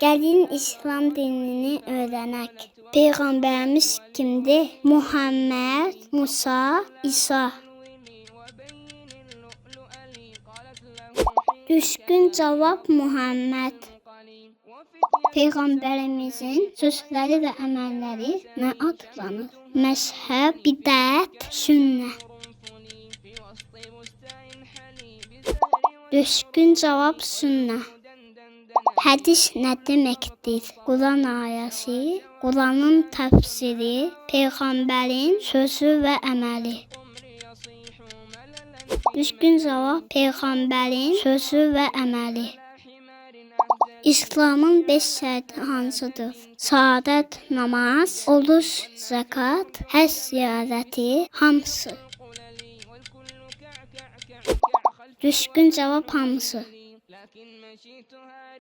Gəlin İslam dinini öyrənək. Peyğəmbərimiz kimdir? Muhammed, Musa, İsa. Düzgün cavab Muhammed. Peyğəmbərimizin sözləri və əməlləri nə adlanır? Məzhəb, bidət, sünnə. Düzgün cavab sünnə. Hədis nə deməkdir? Quran ayəsi, Quranın təfsiri, Peyğəmbərin sözü və əməli. Düzgün cavab Peyğəmbərin sözü və əməli. İslamın 5 şərti hansıdır? Şəhadət, namaz, oruc, zəkat, həcc ziyarəti, hamısı. Düzgün cavab hamısı.